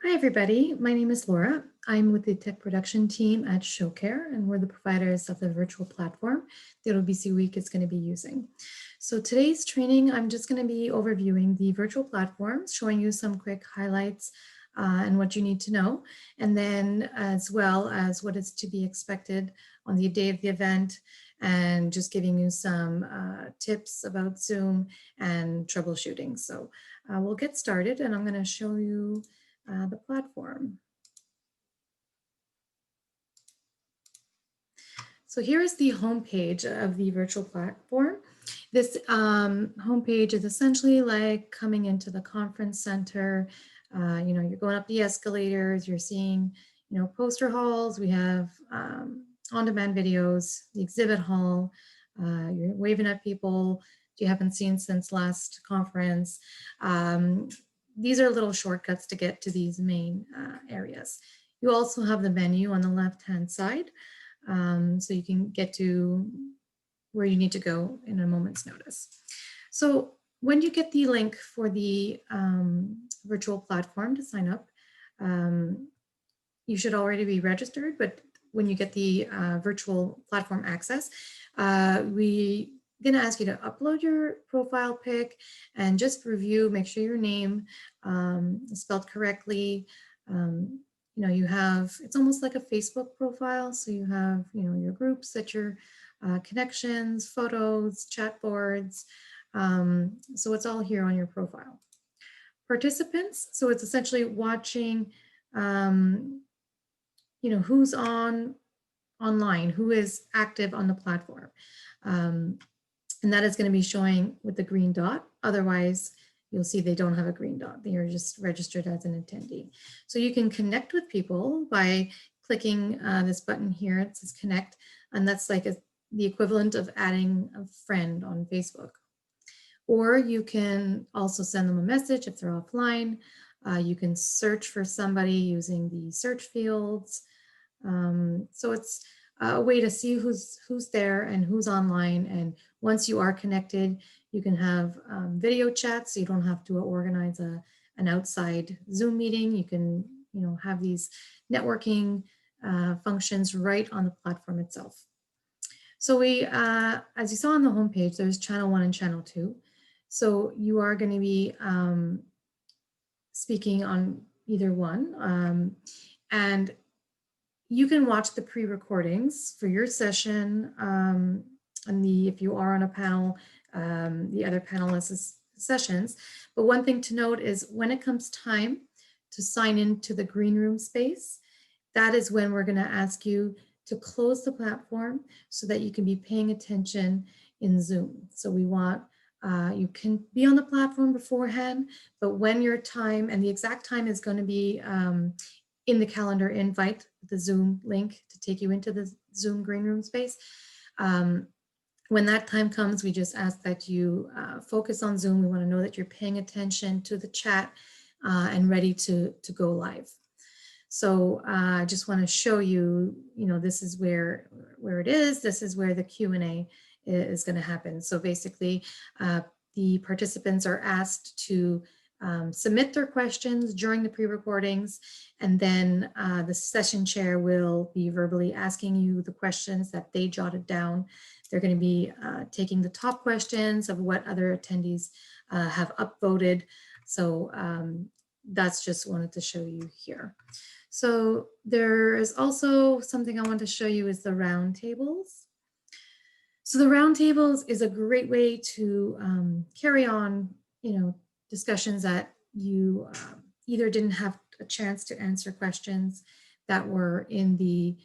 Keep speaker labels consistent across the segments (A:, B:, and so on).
A: Hi, everybody. My name is Laura. I'm with the tech production team at ShowCare, and we're the providers of the virtual platform that ObesityWeek is going to be using. So today's training, I'm just going to be overviewing the virtual platform, showing you some quick highlights and what you need to know, and then as well as what is to be expected on the day of the event, and just giving you some tips about Zoom and troubleshooting. So we'll get started, and I'm going to show you the platform. So here is the homepage of the virtual platform. This homepage is essentially like coming into the conference center. You're going up the escalators, you're seeing, poster halls. We have on-demand videos, the exhibit hall. You're waving at people you haven't seen since last conference. These are little shortcuts to get to these main areas. You also have the menu on the left-hand side, so you can get to where you need to go in a moment's notice. So when you get the link for the virtual platform to sign up, you should already be registered, but when you get the virtual platform access, we're going to ask you to upload your profile pic and just review, make sure your name is spelled correctly. You have, it's almost like a Facebook profile. So you have, your groups that your connections, photos, chat boards. So it's all here on your profile. Participants, so it's essentially watching, who's online, who is active on the platform. And that is going to be showing with the green dot. Otherwise, you'll see they don't have a green dot. They are just registered as an attendee. So you can connect with people by clicking this button here. It says connect, and that's like the equivalent of adding a friend on Facebook. Or you can also send them a message if they're offline. You can search for somebody using the search fields. So it's a way to see who's there and who's online. And once you are connected, you can have video chats, so you don't have to organize an outside Zoom meeting. You can, have these networking functions right on the platform itself. So we, as you saw on the homepage, there's channel 1 and channel 2. So you are going to be speaking on either one. And you can watch the pre-recordings for your session and if you are on a panel, the other panelists' sessions. But one thing to note is when it comes time to sign into the green room space, that is when we're going to ask you to close the platform so that you can be paying attention in Zoom. So we want you can be on the platform beforehand, but when your time, and the exact time is going to be in the calendar invite, the Zoom link to take you into the Zoom green room space. When that time comes, we just ask that you focus on Zoom. We want to know that you're paying attention to the chat and ready to go live. So I just want to show you, this is where it is. This is where the Q&A is going to happen. So basically, the participants are asked to submit their questions during the pre-recordings, and then the session chair will be verbally asking you the questions that they jotted down. They're going to be taking the top questions of what other attendees have upvoted. So that's just wanted to show you here. So there is also something I want to show you is the roundtables. So the roundtables is a great way to carry on, discussions that you either didn't have a chance to answer questions that were in the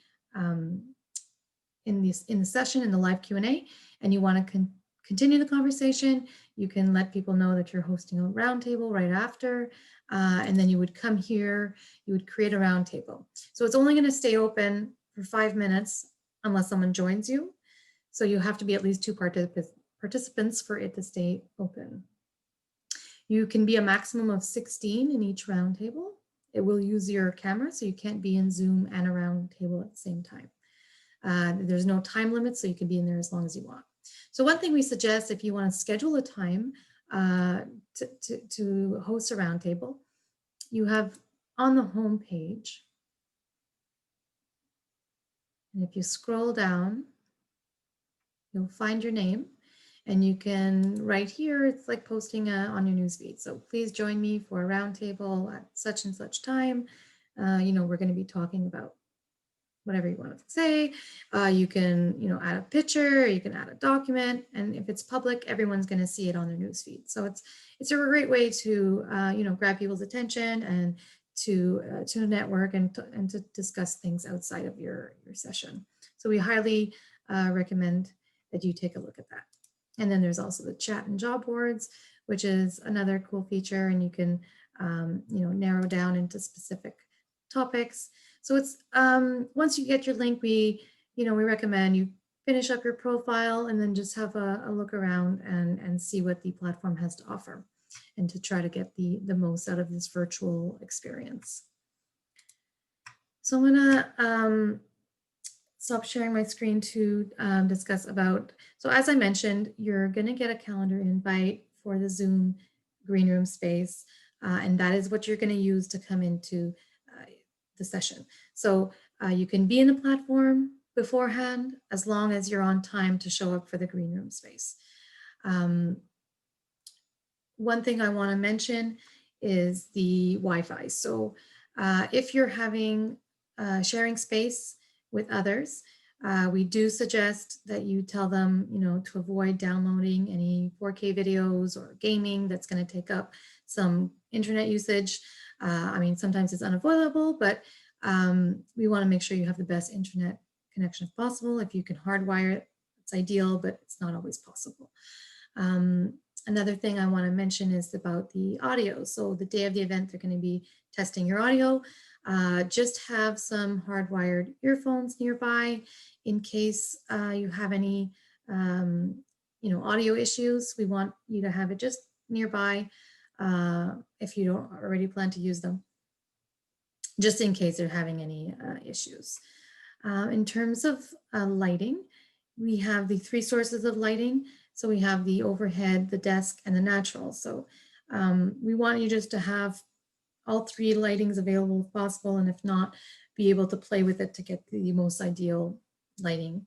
A: session, in the live Q&A, and you want to continue the conversation. You can let people know that you're hosting a roundtable right after, and then you would come here, you would create a roundtable. So it's only going to stay open for 5 minutes unless someone joins you. So you have to be at least 2 participants for it to stay open. You can be a maximum of 16 in each roundtable. It will use your camera, so you can't be in Zoom and a roundtable at the same time. There's no time limit, so you can be in there as long as you want. So one thing we suggest, if you want to schedule a time to host a roundtable, you have on the home page, and if you scroll down, you'll find your name, and you can, right here, it's like posting on your newsfeed. So please join me for a roundtable at such and such time. We're going to be talking about whatever you want to say. You can, add a picture, you can add a document, and if it's public, everyone's going to see it on their newsfeed. So it's a great way to, grab people's attention and to network and to discuss things outside of your session. So we highly recommend that you take a look at that. And then there's also the chat and job boards, which is another cool feature, and you can, narrow down into specific topics. So it's once you get your link, we recommend you finish up your profile and then just have a look around and see what the platform has to offer, and to try to get the most out of this virtual experience. So I'm gonna stop sharing my screen to discuss about, so as I mentioned, you're gonna get a calendar invite for the Zoom green room space, and that is what you're gonna use to come into the session. So you can be in the platform beforehand as long as you're on time to show up for the green room space. One thing I want to mention is the Wi-Fi. So if you're having sharing space with others, we do suggest that you tell them, to avoid downloading any 4K videos or gaming that's going to take up some internet usage. I mean, sometimes it's unavoidable, but we want to make sure you have the best internet connection if possible. If you can hardwire it, it's ideal, but it's not always possible. Another thing I want to mention is about the audio. So the day of the event, they're going to be testing your audio. Just have some hardwired earphones nearby in case you have any, audio issues. We want you to have it just nearby if you don't already plan to use them, just in case they're having any issues. In terms of lighting, we have the 3 sources of lighting. So we have the overhead, the desk, and the natural. So we want you just to have all 3 lightings available if possible, and if not, be able to play with it to get the most ideal lighting.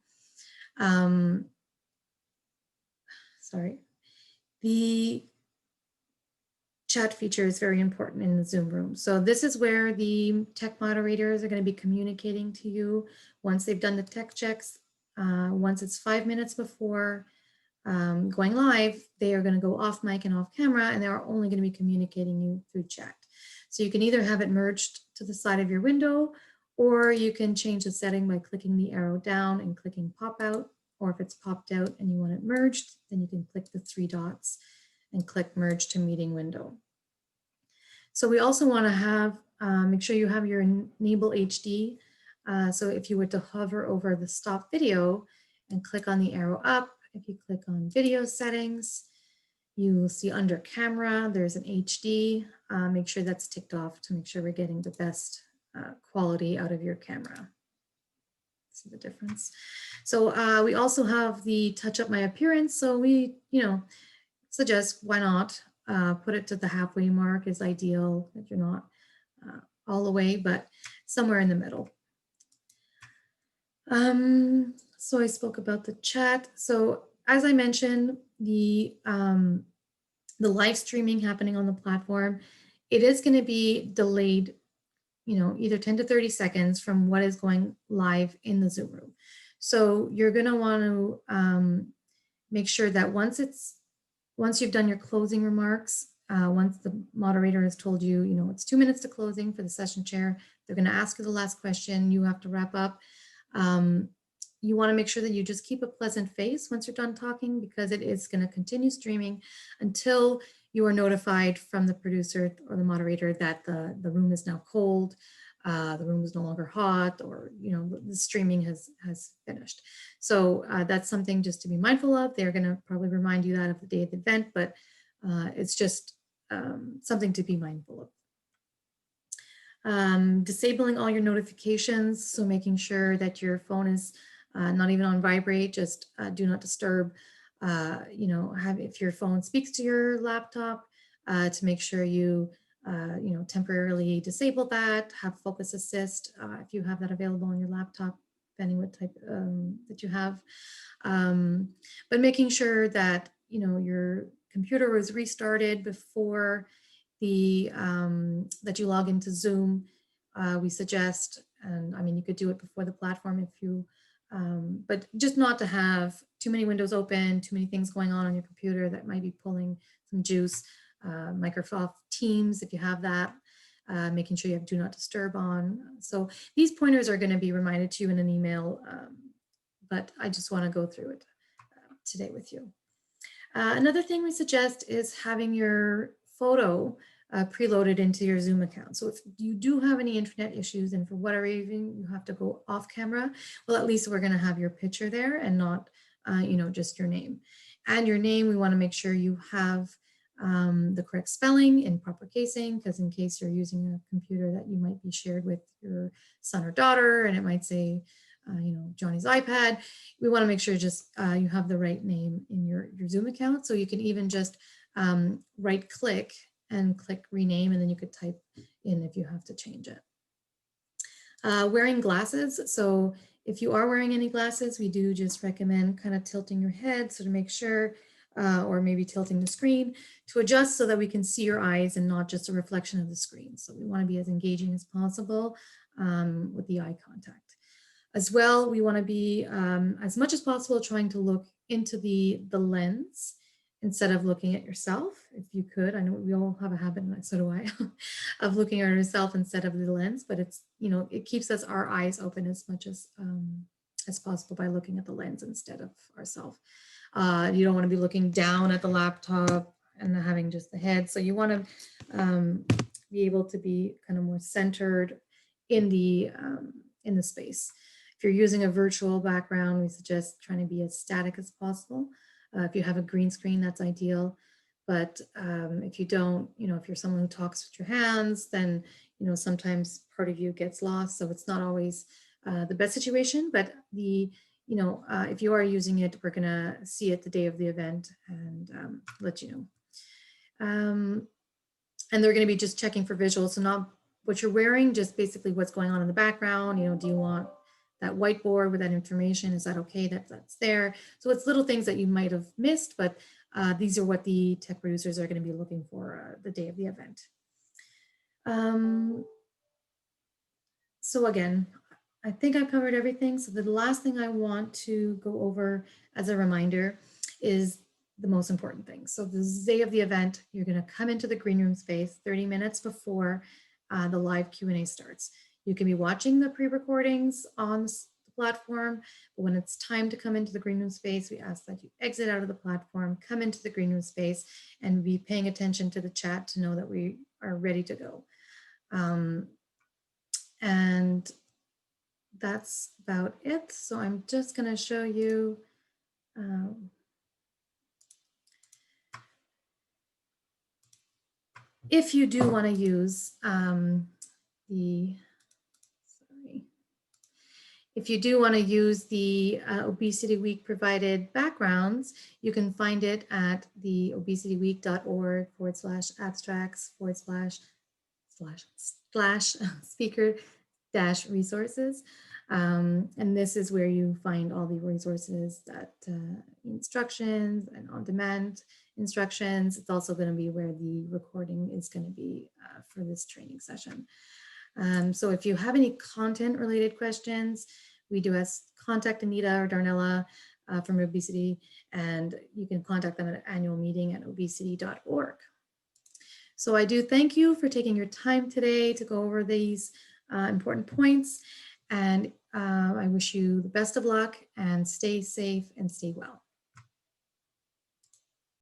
A: The chat feature is very important in the Zoom room. So this is where the tech moderators are going to be communicating to you once they've done the tech checks. Once it's 5 minutes before going live, they are going to go off mic and off camera, and they are only going to be communicating you through chat. So you can either have it merged to the side of your window, or you can change the setting by clicking the arrow down and clicking pop out. Or if it's popped out and you want it merged, then you can click the 3 dots and click merge to meeting window. So we also want to have, make sure you have your enable HD. So if you were to hover over the stop video and click on the arrow up, if you click on video settings, you will see under camera, there's an HD. Make sure that's ticked off to make sure we're getting the best quality out of your camera. See the difference? So we also have the touch up my appearance. So we, suggest why not put it to the halfway mark is ideal, if you're not all the way, but somewhere in the middle. So I spoke about the chat. So as I mentioned, the live streaming happening on the platform, it is going to be delayed, either 10 to 30 seconds from what is going live in the Zoom room. So you're going to want to make sure that once you've done your closing remarks, once the moderator has told you, it's 2 minutes to closing for the session chair, they're going to ask you the last question, you have to wrap up. You want to make sure that you just keep a pleasant face once you're done talking, because it is going to continue streaming until you are notified from the producer or the moderator that the room is now cold, the room is no longer hot, or the streaming has finished. So that's something just to be mindful of. They're going to probably remind you that of the day of the event, but it's just something to be mindful of. Disabling all your notifications, so making sure that your phone is not even on vibrate, just do not disturb. If your phone speaks to your laptop, to make sure you temporarily disable that, have focus assist if you have that available on your laptop, depending what type that you have. But making sure that, your computer was restarted before that you log into Zoom. We suggest, and I mean, you could do it before the platform if you, but just not to have too many windows open, too many things going on your computer that might be pulling some juice. Microsoft Teams, if you have that, making sure you have do not disturb on. So these pointers are going to be reminded to you in an email, but I just want to go through it today with you. Another thing we suggest is having your photo preloaded into your Zoom account. So if you do have any internet issues and for whatever reason you have to go off camera, well, at least we're going to have your picture there and not, just your name. And your name, we want to make sure you have the correct spelling in proper casing, because in case you're using a computer that you might be shared with your son or daughter and it might say, Johnny's iPad, we want to make sure just you have the right name in your Zoom account. So you can even just right click and click rename, and then you could type in if you have to change it. Wearing glasses. So if you are wearing any glasses, we do just recommend kind of tilting your head so to make sure, or maybe tilting the screen to adjust so that we can see your eyes and not just a reflection of the screen. So we want to be as engaging as possible with the eye contact. As well, we want to be, as much as possible, trying to look into the lens instead of looking at yourself, if you could. I know we all have a habit, and so do I, of looking at ourselves instead of the lens, but it's, it keeps our eyes open as much as possible by looking at the lens instead of ourselves. You don't want to be looking down at the laptop and having just the head. So you want to be able to be kind of more centered in the space. If you're using a virtual background, we suggest trying to be as static as possible. If you have a green screen, that's ideal. But if you don't, if you're someone who talks with your hands, then, sometimes part of you gets lost. So it's not always the best situation, but if you are using it, we're gonna see it the day of the event and let you know. And they're gonna be just checking for visuals, so not what you're wearing, just basically what's going on in the background. Do you want that whiteboard with that information? Is that okay that that's there? So it's little things that you might have missed, but these are what the tech producers are going to be looking for the day of the event. So again, I think I've covered everything. So the last thing I want to go over as a reminder is the most important thing. So the day of the event, you're going to come into the green room space 30 minutes before the live Q&A starts. You can be watching the pre-recordings on the platform, but when it's time to come into the green room space, we ask that you exit out of the platform, come into the green room space, and be paying attention to the chat to know that we are ready to go. And that's about it. So I'm just going to show you if you do want to use if you do want to use the Obesity Week provided backgrounds, you can find it at the obesityweek.org/abstracts/speaker-resources. And this is where you find all the resources, that instructions and on-demand instructions. It's also going to be where the recording is going to be for this training session. So if you have any content related questions, we do contact Anita or Darnella from Obesity, and you can contact them at an annual meeting at obesity.org. So I do thank you for taking your time today to go over these important points, and I wish you the best of luck and stay safe and stay well.